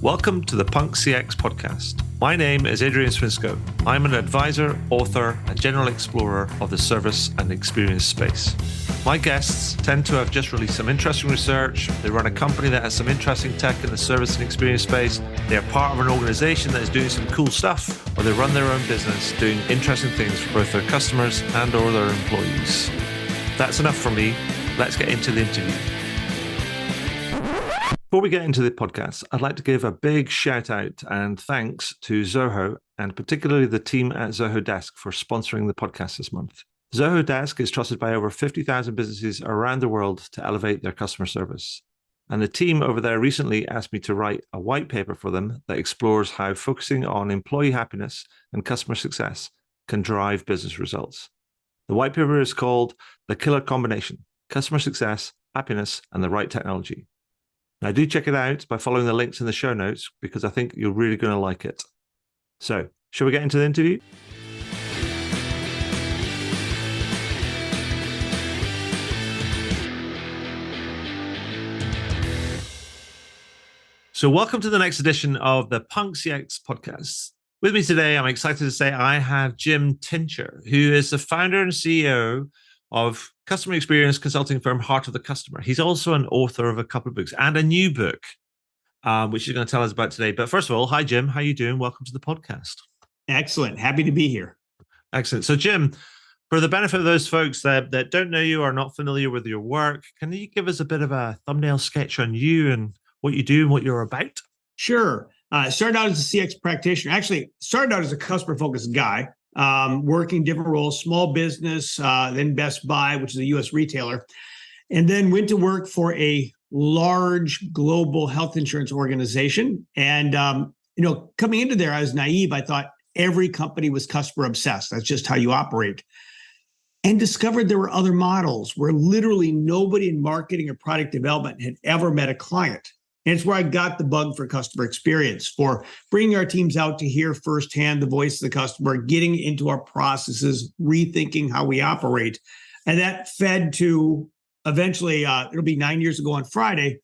Welcome to the Punk CX podcast. My name is Adrian Swinscoe. I'm an advisor, author, and general explorer of the service and experience space. My guests tend to have just released some interesting research. They run a company that has some interesting tech in the service and experience space. They are part of an organization that is doing some cool stuff, or they run their own business doing interesting things for both their customers and or their employees. That's enough for me. Let's get into the interview. Before we get into the podcast, I'd like to give a big shout out and thanks to Zoho, and particularly the team at Zoho Desk for sponsoring the podcast this month. Zoho Desk is trusted by over 50,000 businesses around the world to elevate their customer service. And the team over there recently asked me to write a white paper for them that explores how focusing on employee happiness and customer success can drive business results. The white paper is called The Killer Combination: Customer Success, Happiness, and the Right Technology. Now, do check it out by following the links in the show notes, because I think you're really going to like it. So, shall we get into the interview? So, welcome to the next edition of the Punk CX podcast. With me today, I'm excited to say I have Jim Tincher, who is the founder and CEO of customer experience consulting firm Heart of the Customer. He's also an author of a couple of books and a new book, which he's going to tell us about today. But first of all, hi, Jim. How are you doing? Welcome to the podcast. Excellent. Happy to be here. Excellent. So, Jim, for the benefit of those folks that don't know you or are not familiar with your work, can you give us a bit of a thumbnail sketch on you and what you do and what you're about? Sure. Started out as a CX practitioner. Actually, started out as a customer-focused guy. Working different roles, small business, then Best Buy, which is a U.S. retailer, and then went to work for a large global health insurance organization. And, coming into there, I was naive. I thought every company was customer obsessed. That's just how you operate. And discovered there were other models where literally nobody in marketing or product development had ever met a client. And it's where I got the bug for customer experience, for bringing our teams out to hear firsthand the voice of the customer, getting into our processes, rethinking how we operate. And that fed to eventually, it'll be 9 years ago on Friday,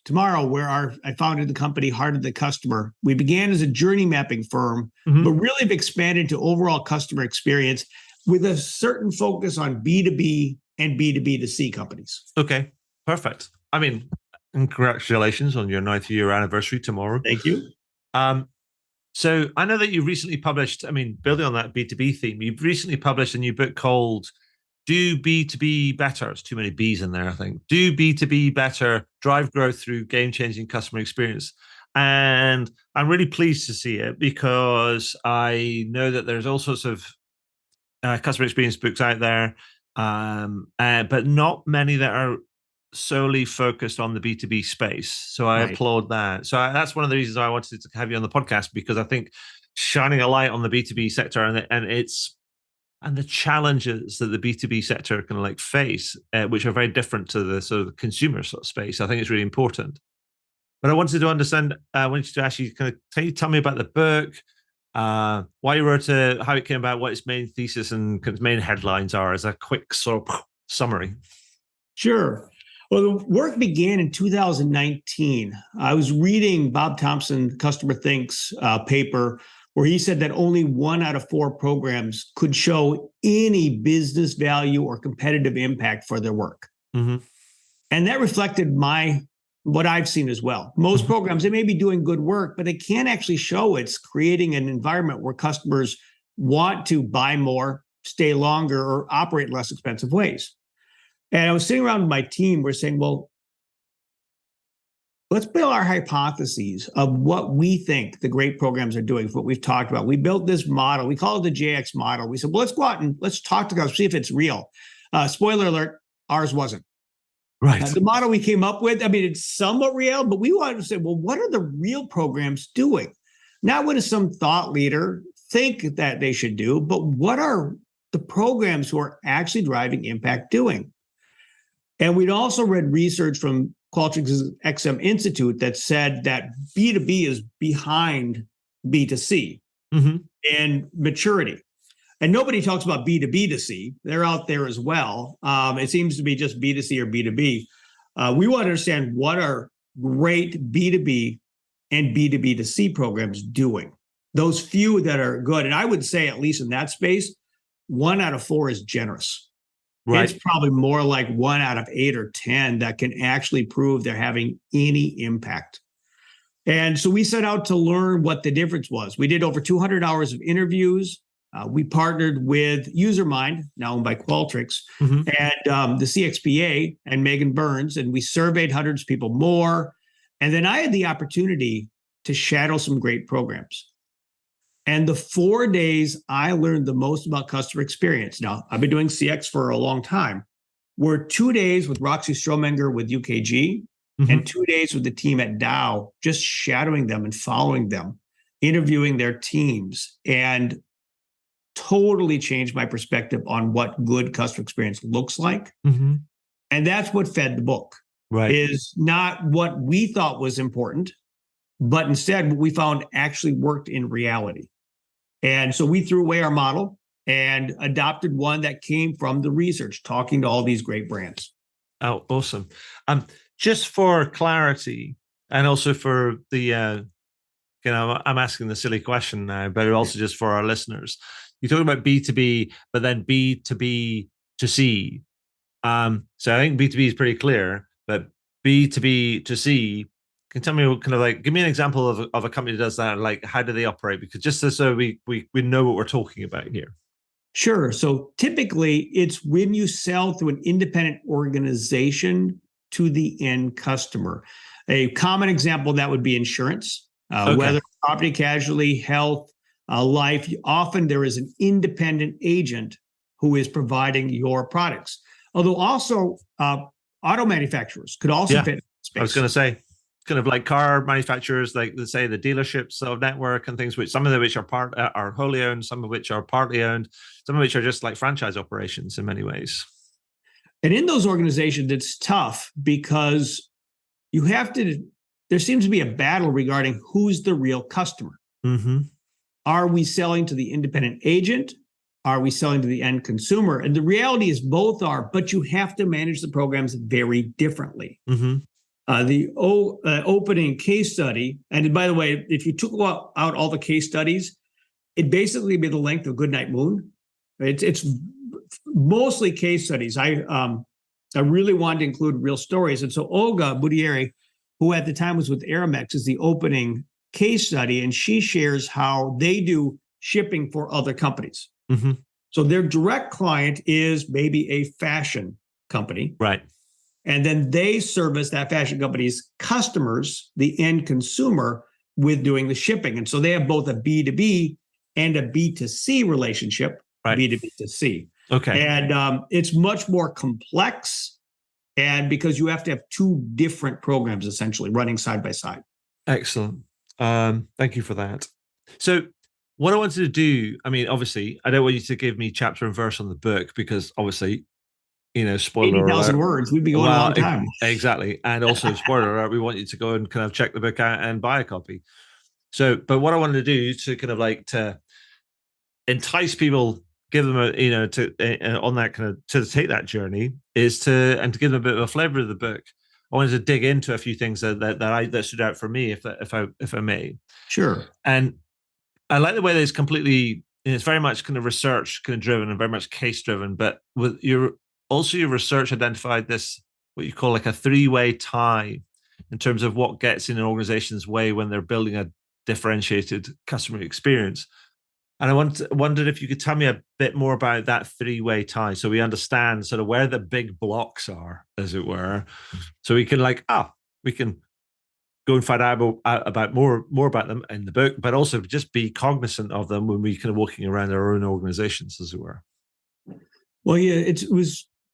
tomorrow, where I founded the company Heart of the Customer. We began as a journey mapping firm, but really have expanded to overall customer experience with a certain focus on B2B and B2B2C companies. Okay, perfect. I mean, and congratulations on your 9th year anniversary tomorrow. Thank you. So I know that you recently published, building on that B2B theme, you've recently published a new book called Do B2B Better. It's too many B's in there, I think. Do B2B Better, Drive Growth Through Game-Changing Customer Experience. And I'm really pleased to see it because I know that there's all sorts of customer experience books out there, but not many that are solely focused on the B2B space. So I applaud that. So that's one of the reasons I wanted to have you on the podcast, because I think shining a light on the B2B sector and the challenges that the B2B sector can face, which are very different to the sort of the consumer sort of space. I think it's really important. But I wanted to understand, I wanted to actually tell me about the book, why you wrote it, how it came about, what its main thesis and main headlines are, as a quick sort of summary. Sure. Well, the work began in 2019. I was reading Bob Thompson, Customer Thinks paper, where he said that only 1 out of 4 programs could show any business value or competitive impact for their work. And that reflected what I've seen as well. Most programs, they may be doing good work, but they can't actually show it's creating an environment where customers want to buy more, stay longer, or operate in less expensive ways. And I was sitting around with my team, we're saying, well, let's build our hypotheses of what we think the great programs are doing, for what we've talked about. We built this model. We call it the JX model. We said, well, let's go out and let's talk to customers, see if it's real. Spoiler alert, ours wasn't. Right. The model we came up with, it's somewhat real, but we wanted to say, well, what are the real programs doing? Not what does some thought leader think that they should do, but what are the programs who are actually driving impact doing? And we'd also read research from Qualtrics XM Institute that said that B2B is behind B2C in maturity. And nobody talks about B2B2C. They're out there as well. It seems to be just B2C or B2B. We want to understand what are great B2B and B2B2C programs doing. Those few that are good, and I would say at least in that space, 1 out of 4 is generous. Right. It's probably more like 1 out of 8 or 10 that can actually prove they're having any impact. And so we set out to learn what the difference was. We did over 200 hours of interviews. We partnered with UserMind, now owned by Qualtrics, and the CXPA and Megan Burns, and we surveyed hundreds of people more. And then I had the opportunity to shadow some great programs. And the 4 days I learned the most about customer experience. Now, I've been doing CX for a long time. Were 2 days with Roxy Stromenger with UKG and 2 days with the team at Dow, just shadowing them and following them, interviewing their teams, and totally changed my perspective on what good customer experience looks like. And that's what fed the book. Right. Is not what we thought was important, but instead what we found actually worked in reality. And so we threw away our model and adopted one that came from the research, talking to all these great brands. Oh, awesome. Just for clarity, and also for the, I'm asking the silly question now, but also just for our listeners. You talk about B2B, but then B2B to C. So I think B2B is pretty clear, but B2B to C, can you tell me kind of like, give me an example of a company that does that, like how do they operate? Because just so we know what we're talking about here. Sure. So typically it's when you sell through an independent organization to the end customer. A common example that would be insurance, whether property, casualty, health, life. Often there is an independent agent who is providing your products. Although also auto manufacturers could also fit in space. I was going to say, kind of like car manufacturers, like let's say the dealerships of network and things, which some of which are wholly owned, some of which are partly owned, some of which are just like franchise operations in many ways. And in those organizations, it's tough because you have to, there seems to be a battle regarding who's the real customer. Are we selling to the independent agent? Are we selling to the end consumer? And the reality is both are, but you have to manage the programs very differently. The opening case study, and by the way, if you took out all the case studies, it basically be the length of Goodnight Moon. It's mostly case studies. I really wanted to include real stories. And so Olga Budieri, who at the time was with Aramex, is the opening case study, and she shares how they do shipping for other companies. So their direct client is maybe a fashion company. Right. And then they service that fashion company's customers, the end consumer, with doing the shipping. And so they have both a B2B and a B2C relationship, B2B2C. Okay. And it's much more complex, and because you have to have 2 different programs essentially running side by side. Excellent. Thank you for that. So what I wanted to do, I mean, obviously, I don't want you to give me chapter and verse on the book because obviously, spoiler 80,000 alert. words. We'd be going a long time. Exactly. And also, spoiler alert, we want you to go and kind of check the book out and buy a copy. So, but what I wanted to do to kind of like to entice people, give them on that kind of to take that journey is to give them a bit of a flavor of the book. I wanted to dig into a few things that stood out for me, if I may. Sure. And I like the way that it's completely, it's very much kind of research kind of driven and very much case driven, but with your research identified this, what you call like a 3-way tie in terms of what gets in an organization's way when they're building a differentiated customer experience. And I wondered if you could tell me a bit more about that 3-way tie so we understand sort of where the big blocks are, as it were, so we can we can go and find out about more about them in the book, but also just be cognizant of them when we kind of walking around our own organizations, as it were. Well, yeah,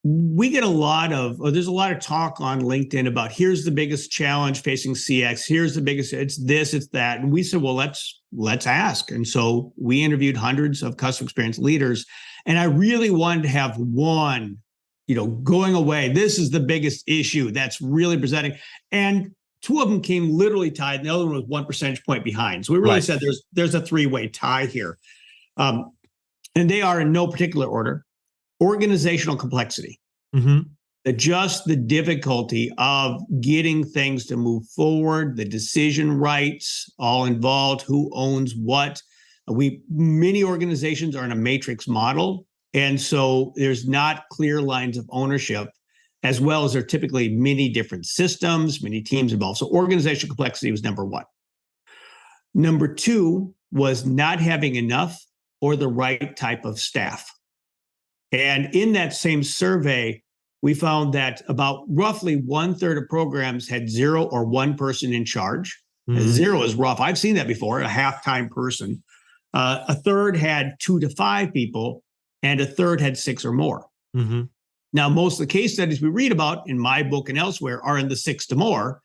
we get there's a lot of talk on LinkedIn about here's the biggest challenge facing CX. Here's the biggest, it's this, it's that. And we said, well, let's ask. And so we interviewed hundreds of customer experience leaders. And I really wanted to have one, going away. This is the biggest issue that's really presenting. And 2 of them came literally tied, and the other one was 1 percentage point behind. So we really said there's a 3-way tie here. And they are in no particular order. Organizational complexity. just the difficulty of getting things to move forward, the decision rights all involved, who owns what. Many organizations are in a matrix model, and so there's not clear lines of ownership, as well as there are typically many different systems, many teams involved. So organizational complexity was number one. Number two was not having enough or the right type of staff. And in that same survey, we found that about roughly 1/3 of programs had 0 or 1 person in charge. Mm-hmm. 0 is rough. I've seen that before, a half-time person. A third had 2 to 5 people, and a third had 6 or more. Mm-hmm. Now, most of the case studies we read about in my book and elsewhere are in the 6 to more,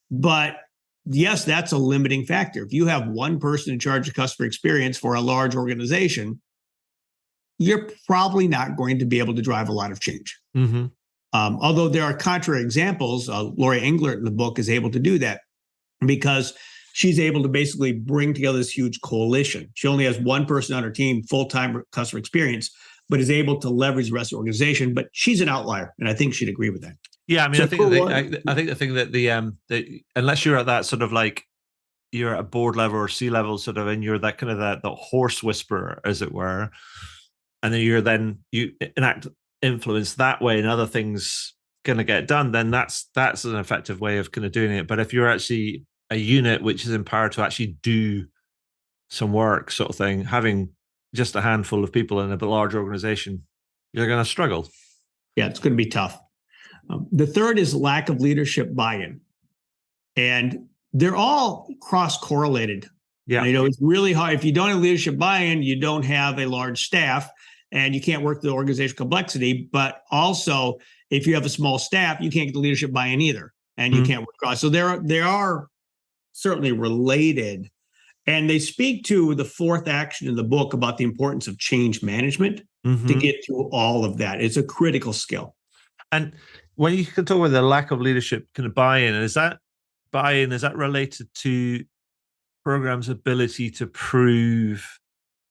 but yes, that's a limiting factor. If you have one person in charge of customer experience for a large organization, you're probably not going to be able to drive a lot of change. Mm-hmm. Although there are contrary examples, Lori Englert in the book is able to do that because she's able to basically bring together this huge coalition. She only has one person on her team, full-time customer experience, but is able to leverage the rest of the organization. But she's an outlier, and I think she'd agree with that. Yeah, I mean, so I think the thing that the unless you're at that sort of like you're at a board level or C-level sort of, and you're that kind of the horse whisperer, as it were, and then you enact influence that way, and other things going to get done. Then that's an effective way of kind of doing it. But if you're actually a unit which is empowered to actually do some work, sort of thing, having just a handful of people in a large organization, you're going to struggle. Yeah, it's going to be tough. The third is lack of leadership buy-in. And they're all cross-correlated. Yeah. It's really hard. If you don't have leadership buy-in, you don't have a large staff and you can't work the organizational complexity. But also, if you have a small staff, you can't get the leadership buy-in either. And you can't work across. So they are certainly related. And they speak to the fourth action in the book about the importance of change management to get through all of that. It's a critical skill. And when you can talk about the lack of leadership kind of buy-in, is that related to programs' ability to prove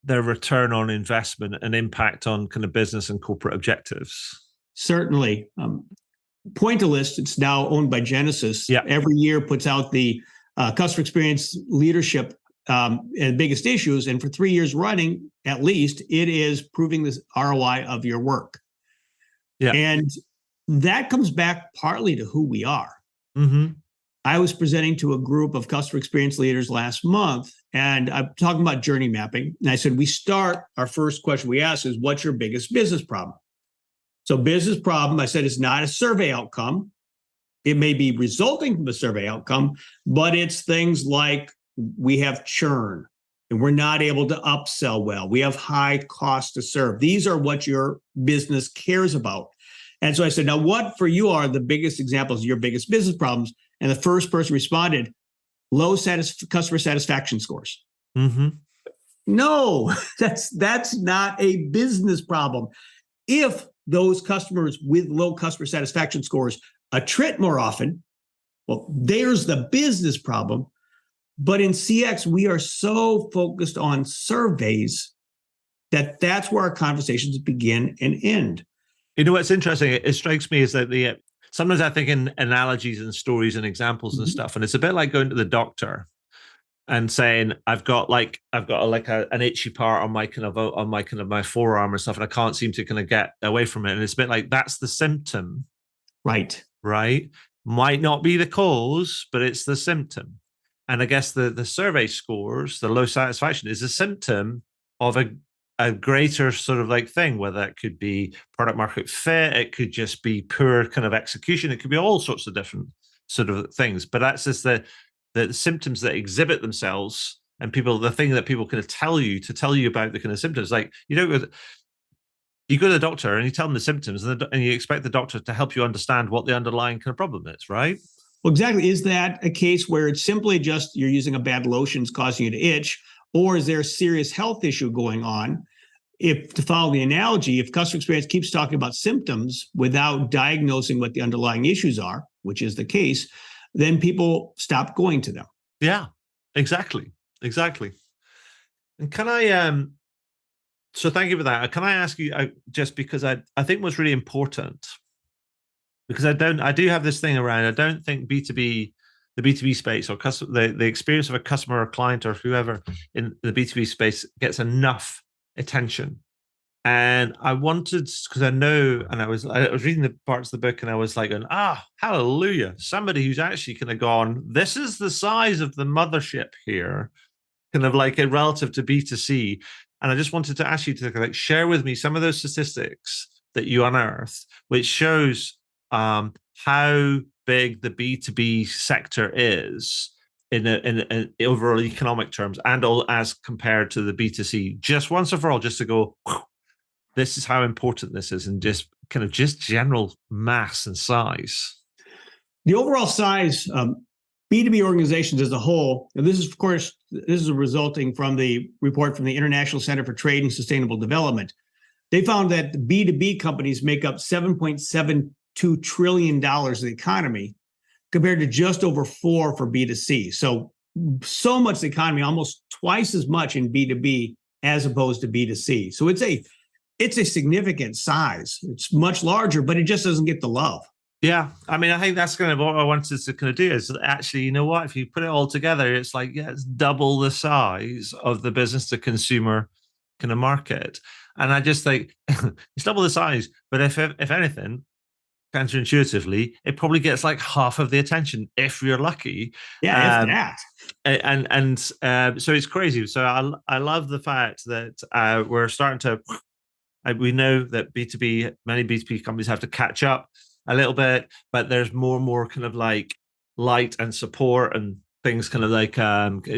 their return on investment and impact on kind of business and corporate objectives? Certainly. Pointillist, it's now owned by Genesys, every year puts out the customer experience leadership and biggest issues. And for 3 years running, at least, it is proving this ROI of your work. Yeah. And that comes back partly to who we are. Mm-hmm. I was presenting to a group of customer experience leaders last month, and I'm talking about journey mapping. And I said, our first question we ask is, what's your biggest business problem? So business problem, I said, is not a survey outcome. It may be resulting from a survey outcome, but it's things like we have churn and we're not able to upsell well. We have high cost to serve. These are what your business cares about. And so I said, now what for you are the biggest examples of your biggest business problems? And the first person responded, low customer satisfaction scores. Mm-hmm. No, that's not a business problem. If those customers with low customer satisfaction scores attrit more often, well, there's the business problem. But in CX, we are so focused on surveys that's where our conversations begin and end. You know what's interesting? It strikes me is that sometimes I think in analogies and stories and examples and stuff, and it's a bit like going to the doctor and saying, I've got an itchy part on my forearm or stuff, and I can't seem to kind of get away from it. And it's a bit like that's the symptom, right? Might not be the cause, but it's the symptom. And I guess the survey scores, the low satisfaction, is a symptom of a greater sort of like thing, whether it could be product market fit, it could just be poor kind of execution, it could be all sorts of different sort of things. But that's just the symptoms that exhibit themselves, and the thing that people kind of tell you about the kind of symptoms. Like you go to the doctor and you tell them the symptoms, and you expect the doctor to help you understand what the underlying kind of problem is, right? Well, exactly. Is that a case where it's simply just you're using a bad lotion is causing you to itch, or is there a serious health issue going on? If, to follow the analogy, if customer experience keeps talking about symptoms without diagnosing what the underlying issues are, which is the case, then people stop going to them. Yeah, exactly. And can I, so thank you for that. Can I ask you, just because I think what's really important because I do have this thing around. I don't think B2B, the B2B space or the experience of a customer or client or whoever in the B2B space gets enough attention. And I wanted, because I know, and I was reading the parts of the book and I was like, going, hallelujah, somebody who's actually kind of gone, this is the size of the mothership here, kind of like a relative to B2C. And I just wanted to ask you to like share with me some of those statistics that you unearthed, which shows how big the B2B sector is in overall economic terms, and all as compared to the B2C. Just once and for all, just to go, this is how important this is, and just kind of just general mass and size. The overall size, B2B organizations as a whole, and this is, of course, this is resulting from the report from the International Center for Trade and Sustainable Development. They found that the B2B companies make up $7.72 trillion of the economy compared to just over $4 for B2C. So much the economy, almost twice as much in B2B as opposed to B2C. So it's a significant size. It's much larger, but it just doesn't get the love. Yeah, I mean, I think that's kind of what I wanted to kind of do is actually, you know what, if you put it all together, it's like, yeah, it's double the size of the business to consumer kind of market. And I just think it's double the size, but if anything, counterintuitively, it probably gets like half of the attention if you're lucky. Yeah, if that. And so it's crazy. So I love the fact that we're starting to, we know that many B2B companies have to catch up a little bit, but there's more and more kind of like light and support and things kind of like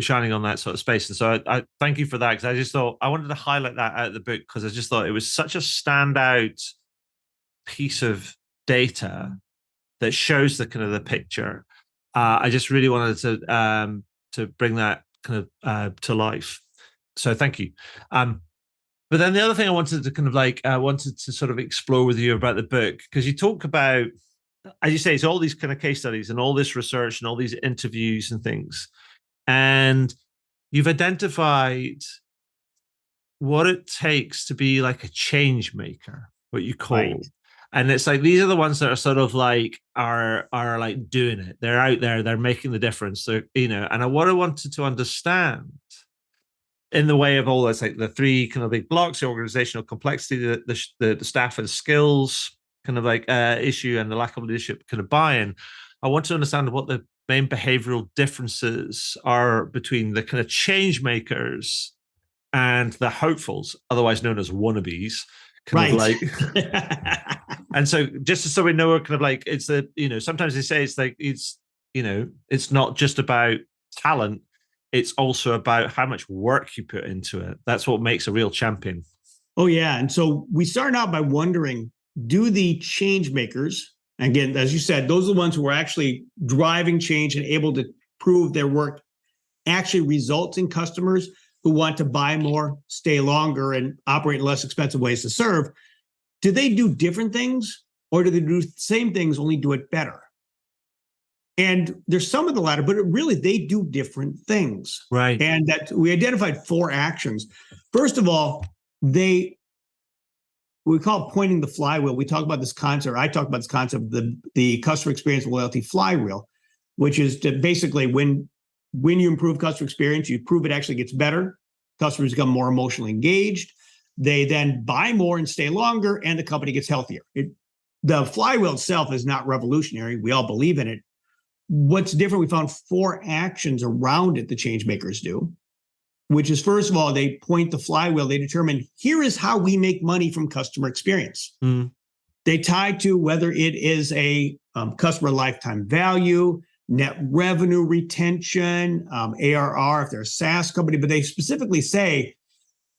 shining on that sort of space. And so I thank you for that, because I just thought I wanted to highlight that out of the book, because I just thought it was such a standout piece of data that shows the kind of the picture. I just really wanted to bring that kind of to life. So thank you. But then the other thing I wanted to kind of like, wanted to sort of explore with you about the book, because you talk about, as you say, it's all these kind of case studies and all this research and all these interviews and things. And you've identified what it takes to be like a change maker, what you call. Right. And it's like, these are the ones that are sort of like, are like doing it. They're out there, they're making the difference. They're, and what I wanted to understand in the way of all this, like the three kind of big blocks, the organizational complexity, the staff and skills kind of like issue, and the lack of leadership kind of buy-in. I want to understand what the main behavioral differences are between the kind of change makers and the hopefuls, otherwise known as wannabes. Kind of like, and so just so we know, kind of like, it's the, sometimes they say it's like, it's not just about talent, it's also about how much work you put into it. That's what makes a real champion. Oh, yeah. And so we started out by wondering, do the change makers, again, as you said, those are the ones who are actually driving change and able to prove their work actually results in customers who want to buy more, stay longer, and operate in less expensive ways to serve. Do they do different things, or do they do the same things, only do it better? And there's some of the latter, but really they do different things. Right. And that we identified 4 actions. First of all, we call it pointing the flywheel. We talk about this concept, or I talk about this concept, the customer experience loyalty flywheel, which is to basically when you improve customer experience, you prove it actually gets better. Customers become more emotionally engaged. They then buy more and stay longer, and the company gets healthier. The flywheel itself is not revolutionary. We all believe in it. What's different, we found 4 actions around it the change makers do, which is, first of all, they point the flywheel. They determine, here is how we make money from customer experience. Mm. They tie to whether it is a customer lifetime value, net revenue retention, ARR, if they're a SaaS company, but they specifically say,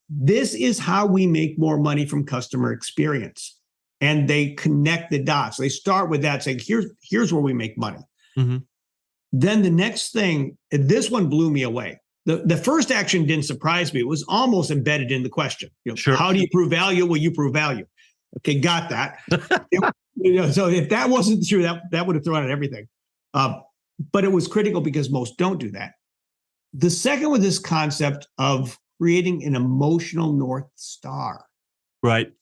this is how we make more money from customer experience. And they connect the dots. They start with that, saying, here's where we make money. Mm-hmm. Then the next thing, this one blew me away. The first action didn't surprise me. It was almost embedded in the question. Sure. How do you prove value? Well, you prove value. Okay, got that. So if that wasn't true, that would have thrown out everything. But it was critical because most don't do that. The second was this concept of creating an emotional North Star. Right.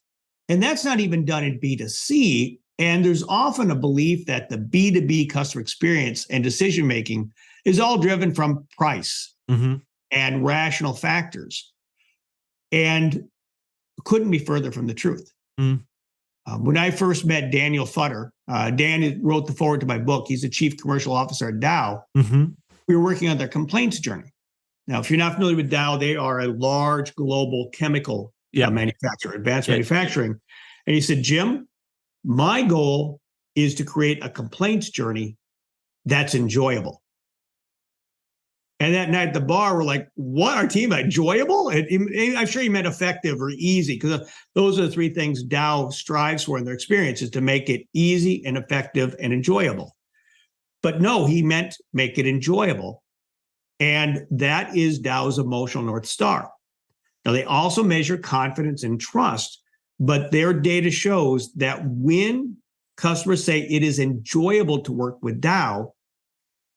And that's not even done in B2C. And there's often a belief that the B2B customer experience and decision making is all driven from price and rational factors, and couldn't be further from the truth. When I first met Daniel Futter, Dan wrote the foreword to my book. He's the chief commercial officer at Dow. We were working on their complaints journey. Now, if you're not familiar with Dow, they are a large global chemical manufacturer, advanced manufacturing. And he said, Jim, my goal is to create a complaints journey that's enjoyable. And that night at the bar, we're like, what? Our team, enjoyable? I'm sure he meant effective or easy, because those are the three things Dow strives for in their experience, is to make it easy and effective and enjoyable. But no, he meant make it enjoyable. And that is Dow's emotional North Star. Now, they also measure confidence and trust, but their data shows that when customers say it is enjoyable to work with Dow,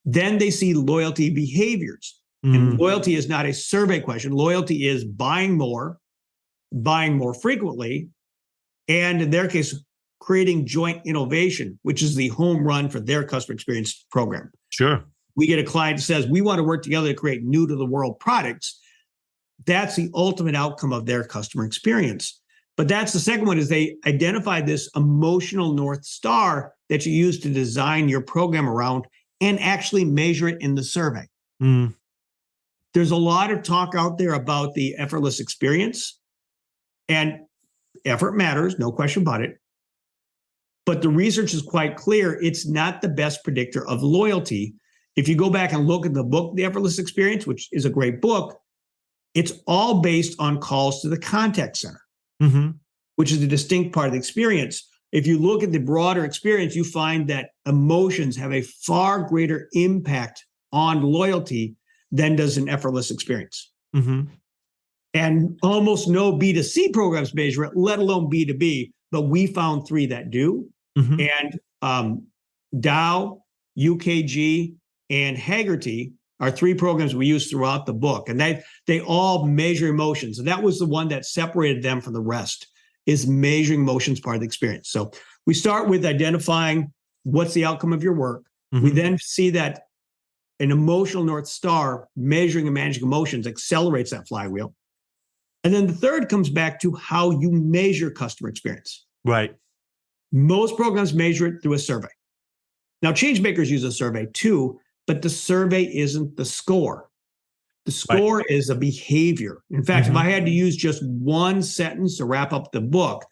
then they see loyalty behaviors. And loyalty is not a survey question. Loyalty is buying more frequently, and in their case, creating joint innovation, which is the home run for their customer experience program. Sure. We get a client that says, we want to work together to create new to the world products. That's the ultimate outcome of their customer experience. But that's the second one, is they identify this emotional North Star that you use to design your program around and actually measure it in the survey. There's a lot of talk out there about the effortless experience, and effort matters, no question about it. But the research is quite clear. It's not the best predictor of loyalty. If you go back and look at the book, The Effortless Experience, which is a great book, it's all based on calls to the contact center, which is a distinct part of the experience. If you look at the broader experience, you find that emotions have a far greater impact on loyalty than does an effortless experience. And almost no B2C programs measure it, let alone B2B, but we found three that do. And Dow, UKG, and Hagerty are three programs we use throughout the book. And they all measure emotions. And that was the one that separated them from the rest, is measuring emotions part of the experience. So we start with identifying what's the outcome of your work. We then see that an emotional North Star, measuring and managing emotions, accelerates that flywheel. And then the third comes back to how you measure customer experience. Right. Most programs measure it through a survey. Now, changemakers use a survey too, but the survey isn't the score. The score is a behavior. In fact, if I had to use just one sentence to wrap up the book,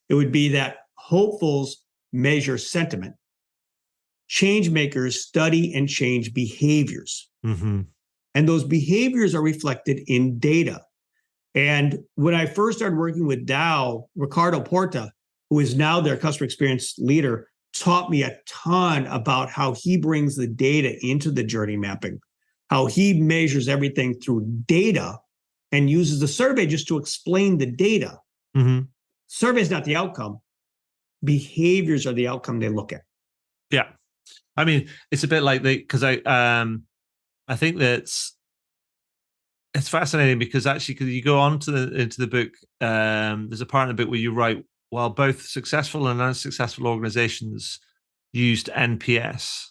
it would be that hopefuls measure sentiment. Change makers study and change behaviors. And those behaviors are reflected in data. And when I first started working with Dow, Ricardo Porta, who is now their customer experience leader, taught me a ton about how he brings the data into the journey mapping, how he measures everything through data and uses the survey just to explain the data. Survey is not the outcome. Behaviors are the outcome they look at. Yeah. I mean, it's a bit like because I think that's, it's fascinating because actually, because you go on to into the book, there's a part in the book where you write, while both successful and unsuccessful organizations used NPS,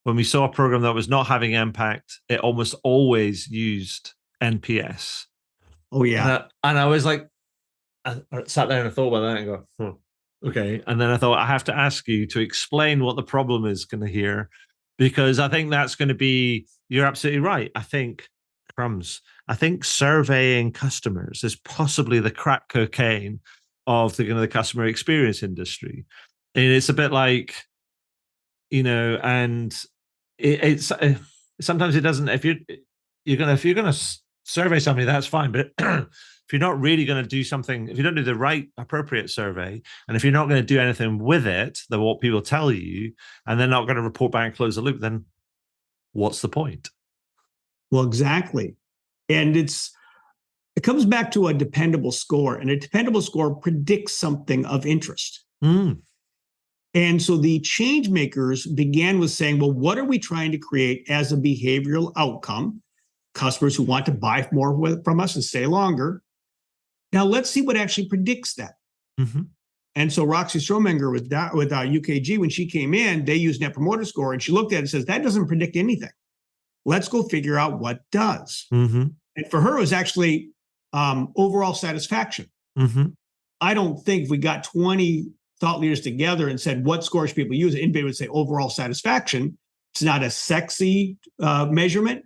when we saw a program that was not having impact, it almost always used NPS. Oh, yeah. And I was like, I sat there and I thought about that and go, okay. And then I thought, I have to ask you to explain what the problem is going to here, because I think that's going to be, you're absolutely right. I think surveying customers is possibly the crack cocaine of the customer experience industry. And it's a bit like, and it's sometimes it doesn't, if you're going to survey somebody, that's fine. But if you're not really going to do something, if you don't do the right appropriate survey, and if you're not going to do anything with it, than what people tell you, and they're not going to report back and close the loop, then what's the point? Well, exactly. And it comes back to a dependable score, and a dependable score predicts something of interest. And so the change makers began with saying, well, what are we trying to create as a behavioral outcome? Customers who want to buy more from us and stay longer. Now let's see what actually predicts that. And And so Roxy Strominger with UKG, when she came in, they used Net Promoter Score, and she looked at it and says, that doesn't predict anything. Let's go figure out what does. Mm-hmm. And for her, it was actually overall satisfaction. Mm-hmm. I don't think if we got 20 thought leaders together and said, what score should people use? Anybody would say overall satisfaction. It's not a sexy measurement,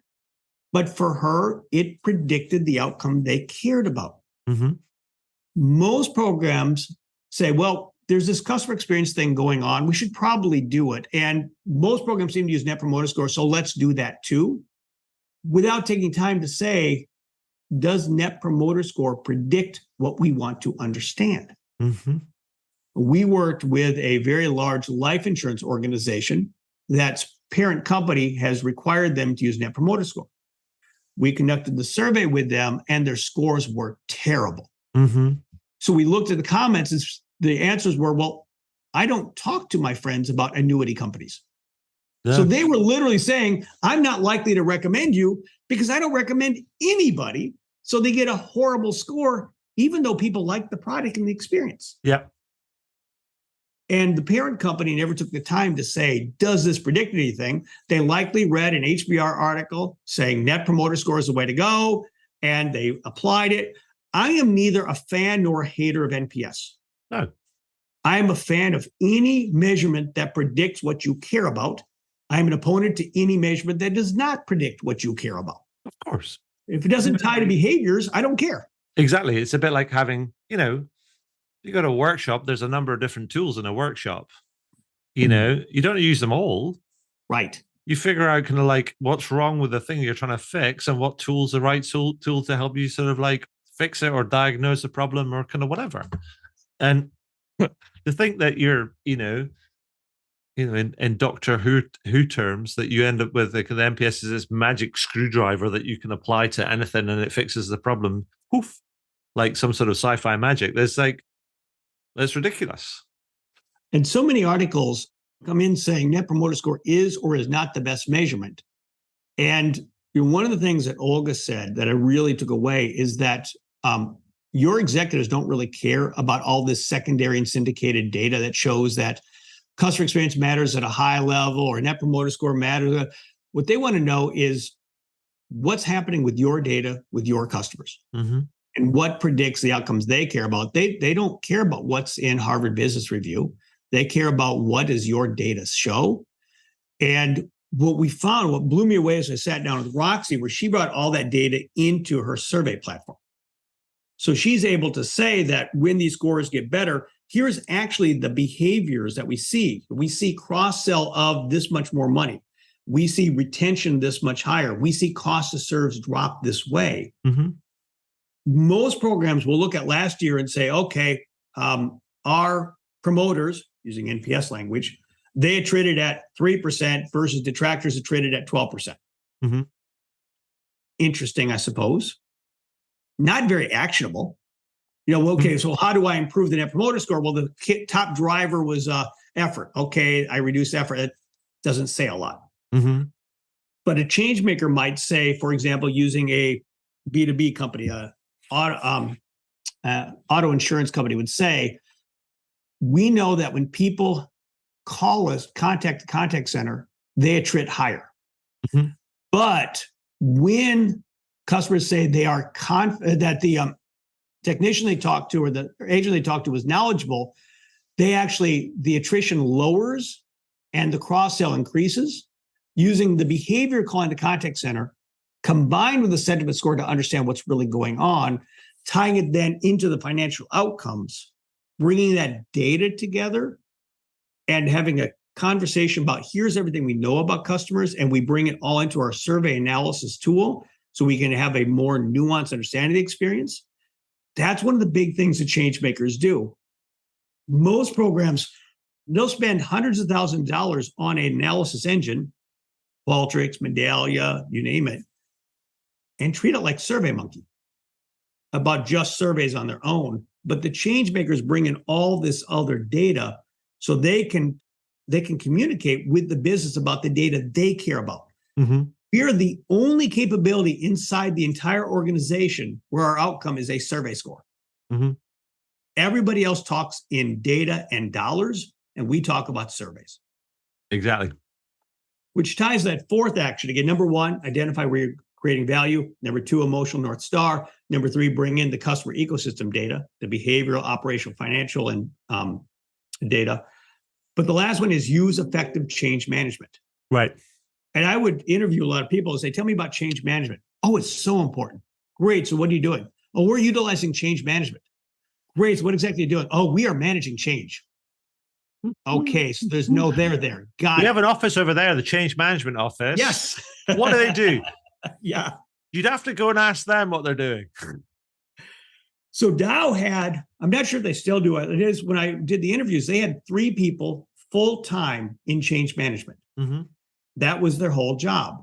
but for her, it predicted the outcome they cared about. Mm-hmm. Most programs say, well, there's this customer experience thing going on. We should probably do it. And most programs seem to use Net Promoter Score, so let's do that too, without taking time to say, does Net Promoter Score predict what we want to understand? Mm-hmm. We worked with a very large life insurance organization that's parent company has required them to use Net Promoter Score. We conducted the survey with them, and their scores were terrible. Mm-hmm. So we looked at the comments, and the answers were, well, I don't talk to my friends about annuity companies. Yeah. So they were literally saying, I'm not likely to recommend you because I don't recommend anybody. So they get a horrible score, even though people like the product and the experience. Yeah. And the parent company never took the time to say, does this predict anything? They likely read an HBR article saying Net Promoter Score is the way to go, and they applied it. I am neither a fan nor a hater of NPS. No. I am a fan of any measurement that predicts what you care about. I'm an opponent to any measurement that does not predict what you care about. Of course. If it doesn't tie to behaviors, I don't care. Exactly. It's a bit like having, you go to a workshop, there's a number of different tools in a workshop. You don't use them all. Right. You figure out kind of like what's wrong with the thing you're trying to fix and what tool's the right tool to help you sort of like fix it or diagnose the problem or kind of whatever. And to think that you're, in Doctor Who terms, that you end up with the NPS is this magic screwdriver that you can apply to anything and it fixes the problem. Poof, like some sort of sci-fi magic. That's ridiculous. And so many articles come in saying Net Promoter Score is or is not the best measurement. And one of the things that Olga said that I really took away is that your executives don't really care about all this secondary and syndicated data that shows that customer experience matters at a high level or Net Promoter Score matters. What they want to know is what's happening with your data with your customers. Mm-hmm. And what predicts the outcomes they care about. They don't care about what's in Harvard Business Review. They care about what does your data show. And what we found, what blew me away as I sat down with Roxy, where she brought all that data into her survey platform. So she's able to say that when these scores get better, here's actually the behaviors that we see. We see cross-sell of this much more money. We see retention this much higher. We see cost of service drop this way. Mm-hmm. Most programs will look at last year and say, okay, our promoters, using NPS language, they attrited at 3% versus detractors attrited at 12%. Mm-hmm. Interesting, I suppose. Not very actionable. Okay, so how do I improve the Net Promoter Score? Well, the top driver was effort. Okay, I reduced effort. It doesn't say a lot. Mm-hmm. But a change maker might say, for example, using a B2B company, auto insurance company would say, we know that when people call us, contact the contact center, they attrit higher. Mm-hmm. But when customers say they are that the technician they talked to or the agent they talked to was knowledgeable, the attrition lowers and the cross-sell increases using the behavior calling the contact center combined with the sentiment score to understand what's really going on, tying it then into the financial outcomes, bringing that data together and having a conversation about here's everything we know about customers, and we bring it all into our survey analysis tool so we can have a more nuanced understanding of the experience. That's one of the big things that change makers do. Most programs, they'll spend hundreds of thousands of dollars on an analysis engine, Qualtrics, Medallia, you name it, and treat it like SurveyMonkey about just surveys on their own. But the change makers bring in all this other data so they can communicate with the business about the data they care about. Mm-hmm. We are the only capability inside the entire organization where our outcome is a survey score. Mm-hmm. Everybody else talks in data and dollars, and we talk about surveys. Exactly. Which ties that fourth action again. Number one, identify where you're creating value. Number two, emotional North Star. Number three, bring in the customer ecosystem data, the behavioral, operational, financial, and data. But the last one is use effective change management. Right. And I would interview a lot of people and say, tell me about change management. Oh, it's so important. Great. So what are you doing? Oh, we're utilizing change management. Great. So what exactly are you doing? Oh, we are managing change. Okay. So there's no there there. Got it. We have an office over there, the change management office. Yes. What do they do? Yeah. You'd have to go and ask them what they're doing. So Dow had, I'm not sure if they still do it. It is when I did the interviews, they had 3 people full-time in change management. Mm-hmm. That was their whole job.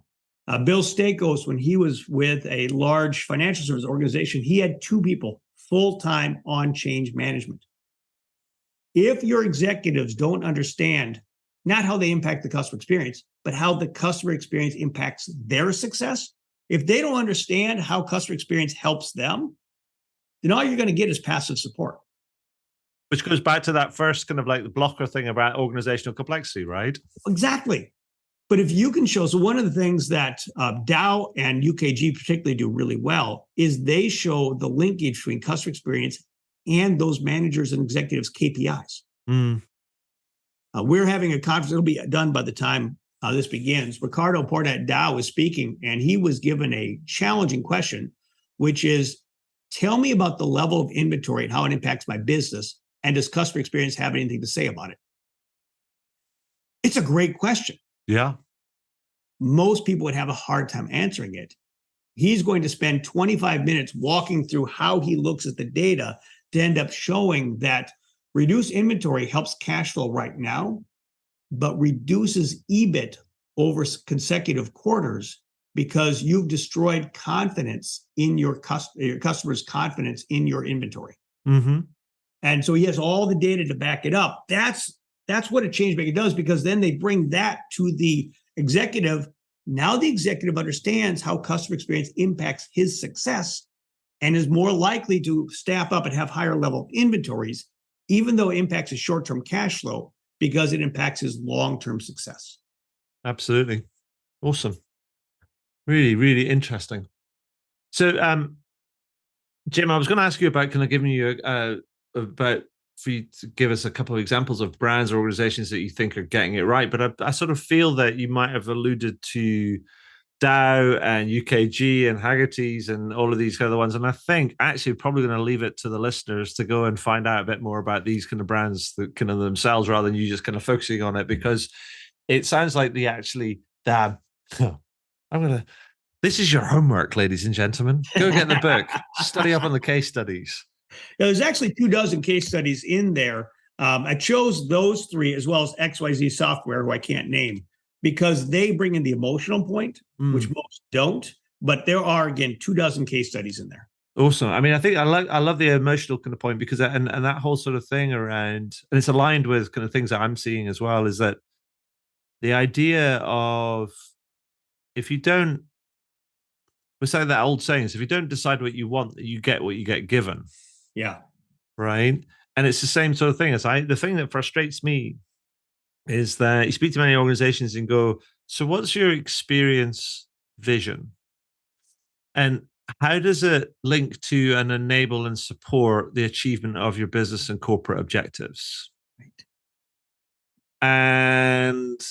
Bill Stakos, when he was with a large financial service organization, he had 2 people full-time on change management. If your executives don't understand not how they impact the customer experience, but how the customer experience impacts their success, if they don't understand how customer experience helps them, then all you're going to get is passive support. Which goes back to that first kind of like the blocker thing about organizational complexity, right? Exactly. But if you can show, so one of the things that Dow and UKG particularly do really well is they show the linkage between customer experience and those managers and executives' KPIs. Mm. We're having a conference, it'll be done by the time this begins. Ricardo Porta at Dow was speaking, and he was given a challenging question, which is, tell me about the level of inventory and how it impacts my business, and does customer experience have anything to say about it? It's a great question. Yeah. Most people would have a hard time answering it. He's going to spend 25 minutes walking through how he looks at the data to end up showing that reduced inventory helps cash flow right now, but reduces EBIT over consecutive quarters because you've destroyed confidence in your customer's confidence in your inventory. Mm-hmm. And so he has all the data to back it up. That's what a change maker does, because then they bring that to the executive. Now the executive understands how customer experience impacts his success and is more likely to staff up and have higher level inventories, even though it impacts his short-term cash flow, because it impacts his long-term success. Absolutely. Awesome. Really, really interesting. So, Jim, I was going to ask you about kind of giving you about for you to give us a couple of examples of brands or organizations that you think are getting it right. But I sort of feel that you might have alluded to Dow and UKG and Haggerty's and all of these other ones. And I think actually probably going to leave it to the listeners to go and find out a bit more about these kind of brands that kind of themselves, rather than you just kind of focusing on it, because it sounds like they actually, this is your homework, ladies and gentlemen. Go get the book, study up on the case studies. Now, there's actually 24 case studies in there. I chose those 3 as well as XYZ Software, who I can't name, because they bring in the emotional point, which most don't. But there are, again, 24 case studies in there. Awesome. I mean, I think I love the emotional kind of point, because and that whole sort of thing around, and it's aligned with kind of things that I'm seeing as well, is that the idea of, if you don't, we're saying that old saying is, if you don't decide what you want, you get what you get given. Yeah. Right. And it's the same sort of thing. The thing that frustrates me is that you speak to many organizations and go, so what's your experience vision? And how does it link to and enable and support the achievement of your business and corporate objectives? Right. And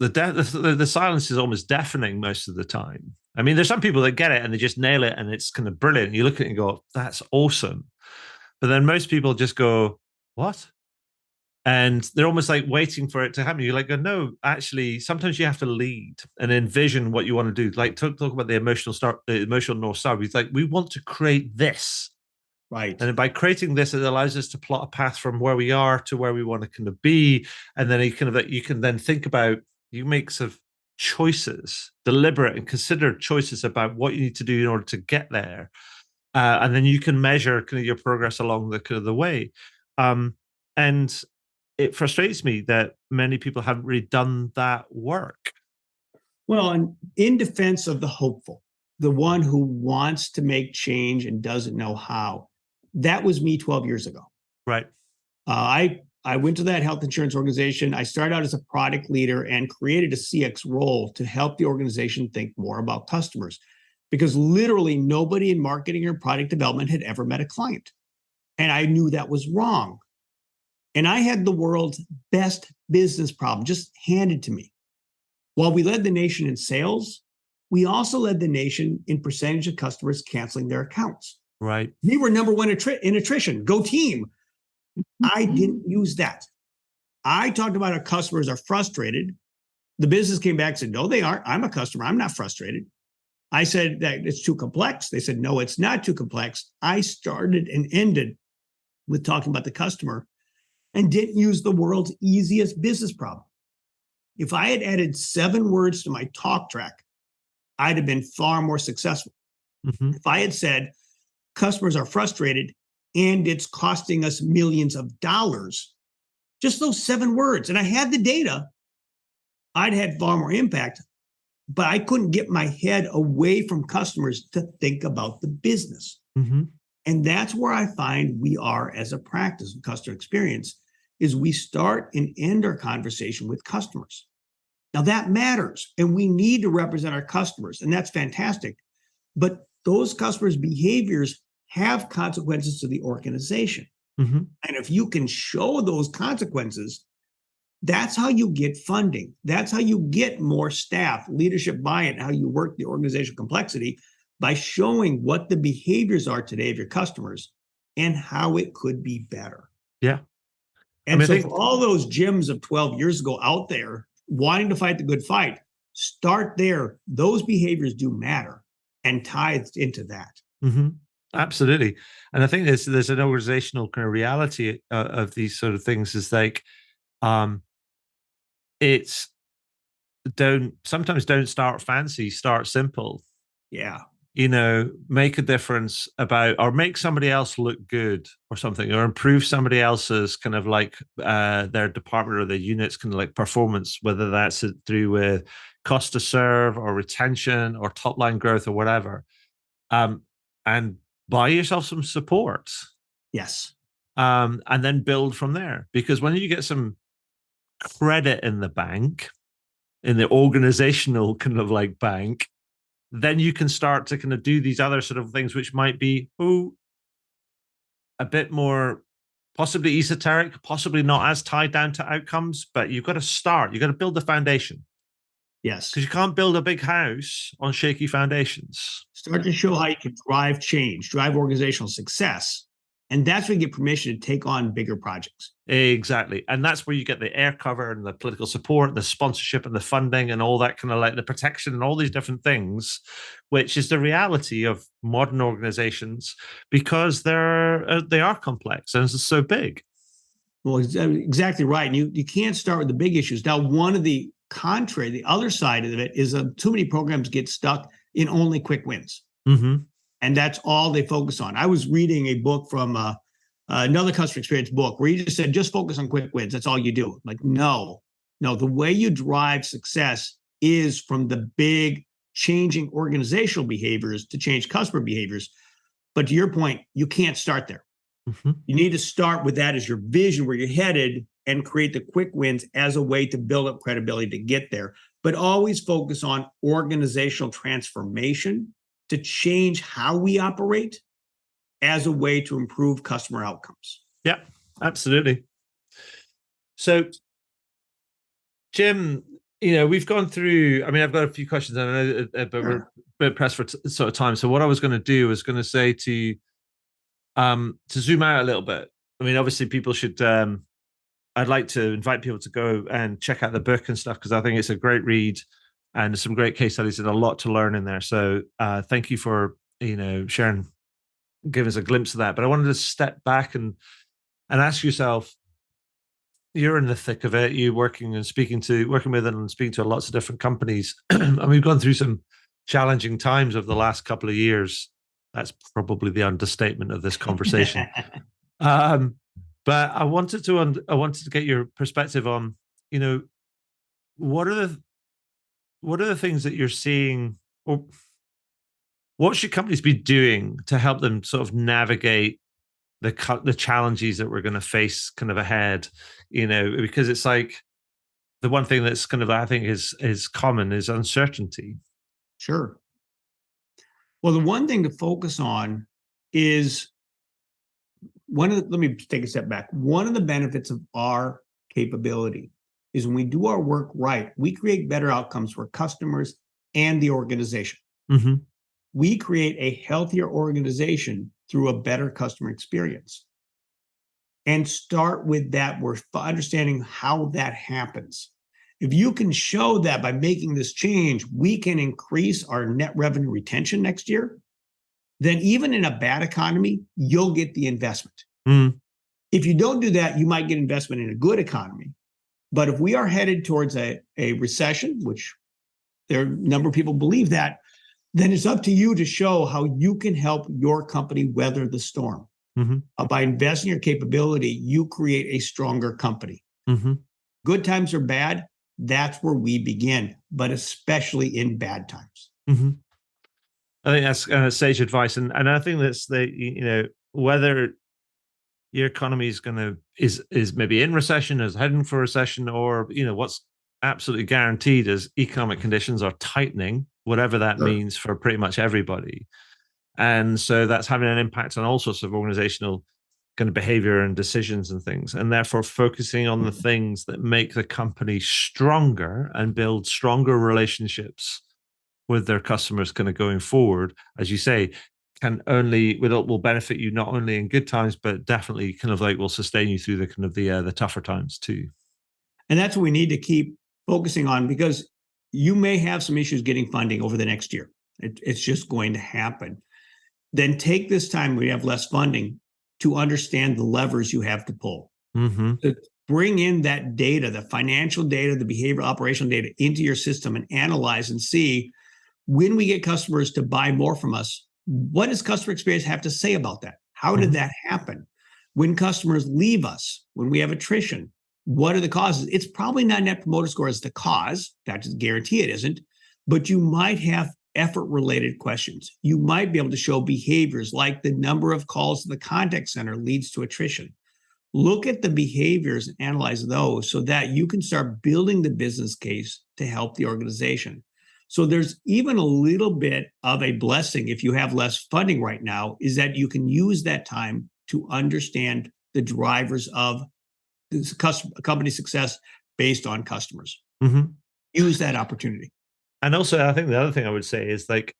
the silence is almost deafening most of the time. I mean, there's some people that get it and they just nail it and it's kind of brilliant. You look at it and go, that's awesome. But then most people just go, what? And they're almost like waiting for it to happen. You're like, no, actually, sometimes you have to lead and envision what you want to do. Like talk about the emotional North Star. It's like, we want to create this. Right. And by creating this, it allows us to plot a path from where we are to where we want to kind of be. And then you can then think about, you make sort of choices, deliberate and considered choices about what you need to do in order to get there. And then you can measure kind of your progress along the kind of the way. And it frustrates me that many people haven't really done that work. Well, and in defense of the hopeful, the one who wants to make change and doesn't know how, That was me 12 years ago. Right. I went to that health insurance organization. I started out as a product leader and created a CX role to help the organization think more about customers, because literally nobody in marketing or product development had ever met a client. And I knew that was wrong. And I had the world's best business problem just handed to me. While we led the nation in sales, we also led the nation in percentage of customers canceling their accounts. Right. We were number one in attrition. Go team. I didn't use that. I talked about our customers are frustrated. The business came back and said, no, they aren't. I'm a customer. I'm not frustrated. I said that it's too complex. They said, no, it's not too complex. I started and ended with talking about the customer and didn't use the world's easiest business problem. If I had added 7 words to my talk track, I'd have been far more successful. Mm-hmm. If I had said, customers are frustrated and it's costing us millions of dollars, just those 7 words, and I had the data, I'd had far more impact, but I couldn't get my head away from customers to think about the business. Mm-hmm. And that's where I find we are as a practice of customer experience, is we start and end our conversation with customers. Now that matters, and we need to represent our customers, and that's fantastic. But those customers' behaviors have consequences to the organization. Mm-hmm. And if you can show those consequences, that's how you get funding. That's how you get more staff, leadership buy-in, how you work the organizational complexity, by showing what the behaviors are today of your customers and how it could be better. Yeah. And so for all those gyms of 12 years ago out there wanting to fight the good fight, start there. Those behaviors do matter, and tithed into that. Mm-hmm. Absolutely. And I think there's an organizational kind of reality of these sort of things, is like, it's sometimes don't start fancy, start simple. Yeah. Make a difference or make somebody else look good or something, or improve somebody else's kind of like their department or their unit's kind of like performance, whether that's through cost to serve or retention or top line growth or whatever. And buy yourself some support. Yes. And then build from there. Because when you get some credit in the bank, in the organizational kind of like bank, then you can start to kind of do these other sort of things, which might be a bit more possibly esoteric, possibly not as tied down to outcomes, but you've got to start. You've got to build the foundation. Yes. Because you can't build a big house on shaky foundations. Start to show how you can drive change, drive organizational success. And that's where you get permission to take on bigger projects. Exactly. And that's where you get the air cover and the political support, the sponsorship and the funding and all that kind of like the protection and all these different things, which is the reality of modern organizations, because they are complex and it's so big. Well, exactly right. And you can't start with the big issues. Now, one of the other side of it is too many programs get stuck in only quick wins. Mm-hmm. And that's all they focus on. I was reading a book from another customer experience book where he just said, just focus on quick wins. That's all you do. Like, no, the way you drive success is from the big changing organizational behaviors to change customer behaviors. But to your point, you can't start there. Mm-hmm. You need to start with that as your vision, where you're headed, and create the quick wins as a way to build up credibility to get there. But always focus on organizational transformation to change how we operate as a way to improve customer outcomes. Yeah, absolutely. So, Jim, we've gone through, I've got a few questions, but we're a bit pressed for sort of time. So what I was going to do was going to say to zoom out a little bit. Obviously people should, I'd like to invite people to go and check out the book and stuff, because I think it's a great read and some great case studies and a lot to learn in there. So thank you for, sharing, giving us a glimpse of that. But I wanted to step back and ask yourself, you're in the thick of it. You're working with and speaking to lots of different companies. And we've gone through some challenging times over the last couple of years. That's probably the understatement of this conversation. But I wanted to get your perspective on, what are the things that you're seeing, or what should companies be doing to help them sort of navigate the challenges that we're going to face kind of ahead, because it's like the one thing that's kind of, I think, is common is uncertainty. Sure. Well, the one thing to focus on is let me take a step back. One of the benefits of our capability is when we do our work right, we create better outcomes for customers and the organization. Mm-hmm. We create a healthier organization through a better customer experience. And start with that, we're understanding how that happens. If you can show that by making this change, we can increase our net revenue retention next year, then even in a bad economy, you'll get the investment. Mm. If you don't do that, you might get investment in a good economy. But if we are headed towards a recession, which there are a number of people believe that, then it's up to you to show how you can help your company weather the storm. Mm-hmm. By investing in your capability, you create a stronger company. Mm-hmm. Good times are bad. That's where we begin, but especially in bad times. Mm-hmm. I think that's sage advice, and I think that's whether your economy is maybe in recession, is heading for recession, or what's absolutely guaranteed is economic conditions are tightening, whatever that means for pretty much everybody. And so that's having an impact on all sorts of organizational kind of behavior and decisions and things. And therefore focusing on the things that make the company stronger and build stronger relationships with their customers kind of going forward, as you say, will benefit you not only in good times, but definitely kind of like will sustain you through the kind of the tougher times too. And that's what we need to keep focusing on, because you may have some issues getting funding over the next year. It's just going to happen. Then take this time when you have less funding to understand the levers you have to pull. Mm-hmm. To bring in that data, the financial data, the behavioral operational data into your system and analyze and see, when we get customers to buy more from us, what does customer experience have to say about that? How did that happen? When customers leave us, when we have attrition, what are the causes? It's probably not Net Promoter Score as the cause. That doesn't guarantee it isn't, but you might have effort-related questions. You might be able to show behaviors like the number of calls to the contact center leads to attrition. Look at the behaviors and analyze those so that you can start building the business case to help the organization. So there's even a little bit of a blessing if you have less funding right now, is that you can use that time to understand the drivers of the company success based on customers. Mm-hmm. Use that opportunity. And also, I think the other thing I would say is like,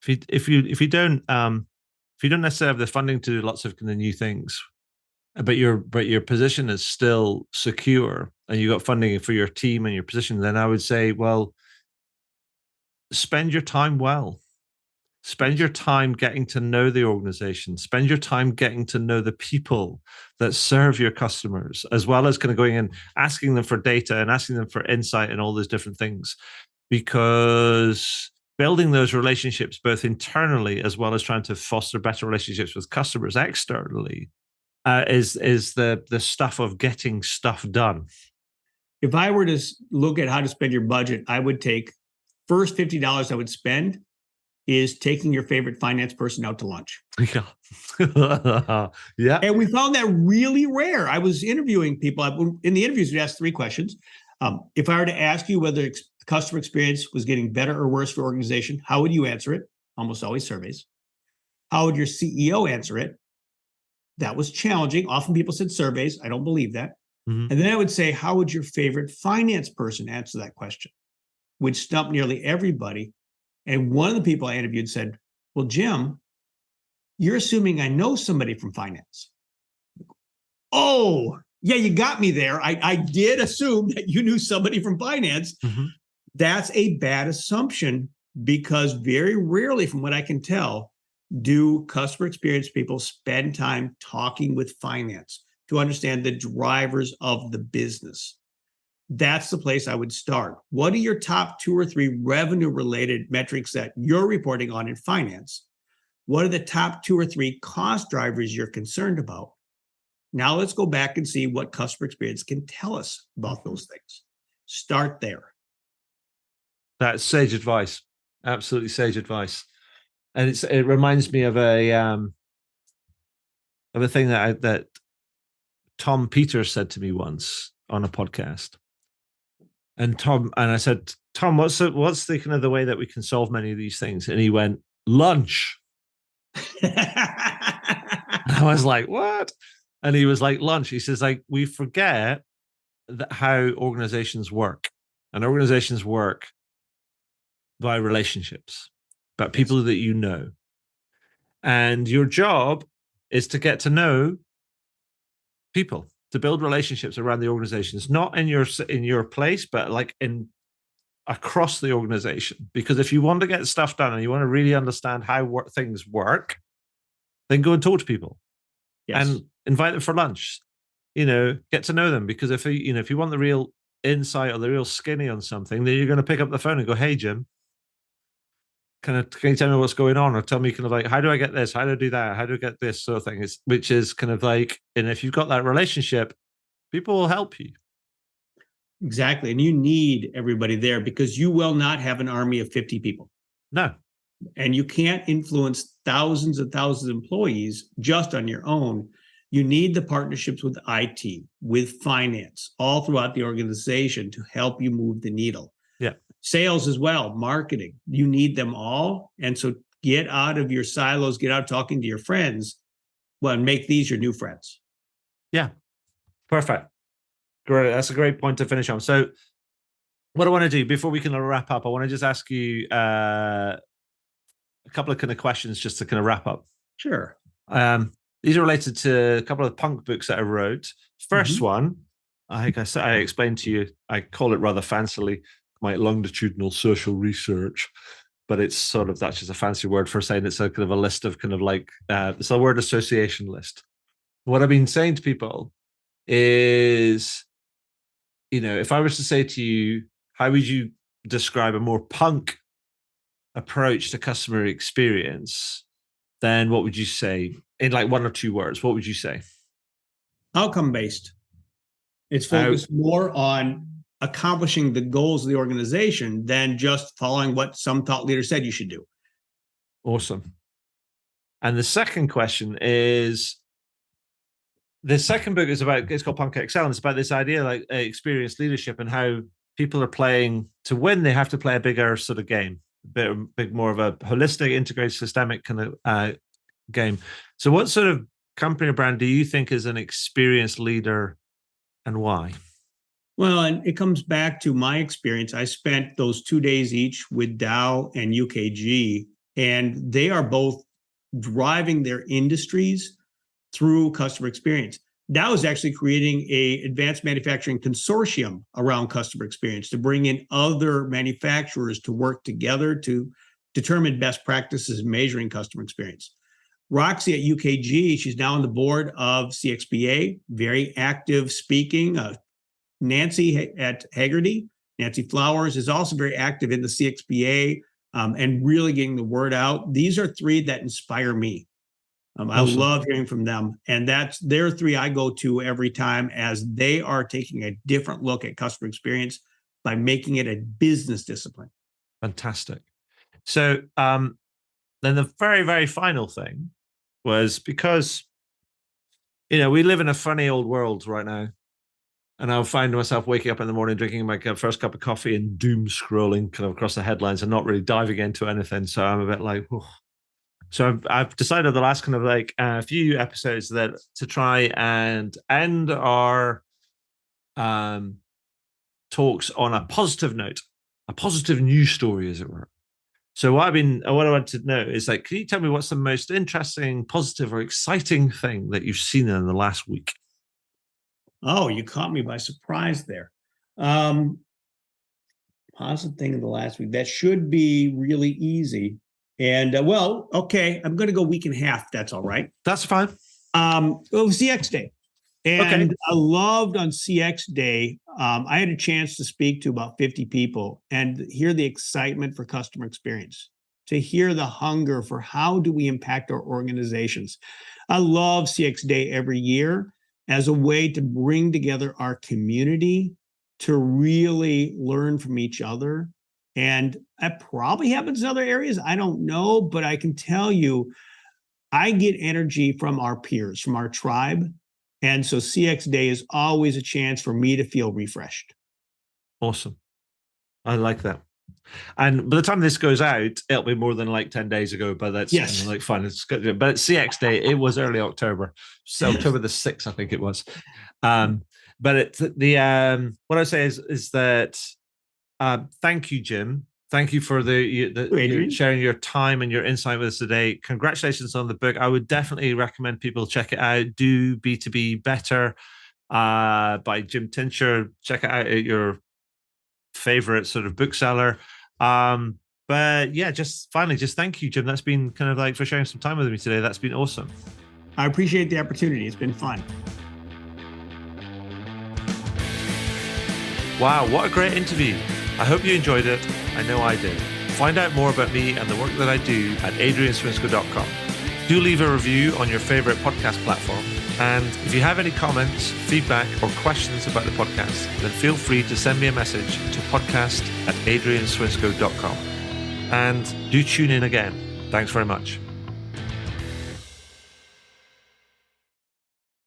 if you don't necessarily have the funding to do lots of kind of new things, but your position is still secure, and you got funding for your team and your position, then I would say, well, spend your time well. Spend your time getting to know the organization. Spend your time getting to know the people that serve your customers, as well as kind of going and asking them for data and asking them for insight and all those different things. Because building those relationships, both internally as well as trying to foster better relationships with customers externally, is the stuff of getting stuff done. If I were to look at how to spend your budget, I would take first $50 I would spend is taking your favorite finance person out to lunch. Yeah. Yeah. And we found that really rare. I was interviewing people. In the interviews, we asked 3 questions. If I were to ask you whether customer experience was getting better or worse for organization, how would you answer it? Almost always surveys. How would your CEO answer it? That was challenging. Often people said surveys. I don't believe that. Mm-hmm. And then I would say, how would your favorite finance person answer that question? Which stumped nearly everybody. And one of the people I interviewed said, well, Jim, you're assuming I know somebody from finance. Oh, yeah, you got me there. I did assume that you knew somebody from finance. Mm-hmm. That's a bad assumption, because very rarely, from what I can tell, do customer experience people spend time talking with finance to understand the drivers of the business. That's the place I would start. What are your top 2 or 3 revenue-related metrics that you're reporting on in finance? What are the top 2 or 3 cost drivers you're concerned about? Now let's go back and see what customer experience can tell us about those things. Start there. That's sage advice. Absolutely sage advice. And it reminds me of a of a thing that Tom Peters said to me once on a podcast. And I said, Tom, what's the kind of the way that we can solve many of these things? And he went, lunch. I was like, what? And he was like, lunch. He says, like, we forget how organizations work. And organizations work by relationships, but people that you know. And your job is to get to know people, to build relationships around the organizations, not in your place, but like in across the organization. Because if you want to get stuff done and you want to really understand how things work, then go and talk to people. Yes. And invite them for lunch. Get to know them. Because if you want the real insight or the real skinny on something, then you're going to pick up the phone and go, "Hey, Jim, can you tell me what's going on?" Or tell me kind of like, how do I get this? How do I do that? How do I get this sort of thing? Which is kind of like, and if you've got that relationship, people will help you. Exactly. And you need everybody there because you will not have an army of 50 people. No. And you can't influence thousands and thousands of employees just on your own. You need the partnerships with IT, with finance, all throughout the organization to help you move the needle. Yeah. Sales as well, marketing. You need them all. And so get out of your silos, get out talking to your friends, and make these your new friends. Yeah. Perfect. Great. That's a great point to finish on. So what I want to do before we can wrap up, I want to just ask you a couple of kind of questions just to kind of wrap up. Sure. These are related to a couple of punk books that I wrote. First one, I think I explained to you, I call it rather fancily my longitudinal social research, but it's sort of, that's just a fancy word for saying it's a kind of a list of kind of like, it's a word association list. What I've been saying to people is, if I was to say to you, how would you describe a more punk approach to customer experience, then what would you say in like one or two words? What would you say? Outcome based. It's focused more on accomplishing the goals of the organization than just following what some thought leader said you should do. Awesome. And the second question is, the second book is it's called Punk Excel, and it's about this idea like experienced leadership and how people are playing to win. They have to play a bigger sort of game, bit more of a holistic, integrated, systemic kind of game. So what sort of company or brand do you think is an experienced leader and why? Well, and it comes back to my experience. I spent those 2 days each with Dow and UKG, and they are both driving their industries through customer experience. Dow is actually creating a advanced manufacturing consortium around customer experience to bring in other manufacturers to work together to determine best practices in measuring customer experience. Roxy at UKG, she's now on the board of CXPA, very active speaking. Nancy at Hagerty, Nancy Flowers, is also very active in the CXPA and really getting the word out. These are three that inspire me. Awesome. I love hearing from them. And they're three I go to every time as they are taking a different look at customer experience by making it a business discipline. Fantastic. So then the very, very final thing was because, we live in a funny old world right now. And I'll find myself waking up in the morning, drinking my first cup of coffee and doom scrolling kind of across the headlines and not really diving into anything. So I'm a bit like, oh. So I've decided the last kind of like a few episodes that to try and end our talks on a positive note, a positive news story, as it were. So what I want to know is like, can you tell me what's the most interesting, positive, or exciting thing that you've seen in the last week? Oh, you caught me by surprise there. Positive thing in the last week. That should be really easy. And okay, I'm going to go week and a half. That's all right. That's fine. CX Day. And I loved on CX Day, I had a chance to speak to about 50 people and hear the excitement for customer experience, to hear the hunger for how do we impact our organizations. I love CX Day every year as a way to bring together our community to really learn from each other. And that probably happens in other areas. I don't know, but I can tell you I get energy from our peers, from our tribe. And so CX Day is always a chance for me to feel refreshed. Awesome. I like that. And by the time this goes out, it'll be more than like 10 days ago, but that's yes. like fun. It's good. But it's CX Day. It was early October. So October the 6th, I think it was. But it's the what I say is that thank you, Jim. Thank you for the sharing your time and your insight with us today. Congratulations on the book. I would definitely recommend people check it out. Do B2B Better by Jim Tincher. Check it out at your favorite sort of bookseller. But yeah, just finally, just thank you, Jim. That's been kind of like for sharing some time with me today. That's been awesome. I appreciate the opportunity. It's been fun. Wow, what a great interview. I hope you enjoyed it. I know I did. Find out more about me and the work that I do at adrianswinscoe.com. Do leave a review on your favorite podcast platform. And if you have any comments, feedback, or questions about the podcast, then feel free to send me a message to podcast@adrianswinscoe.com. And do tune in again. Thanks very much.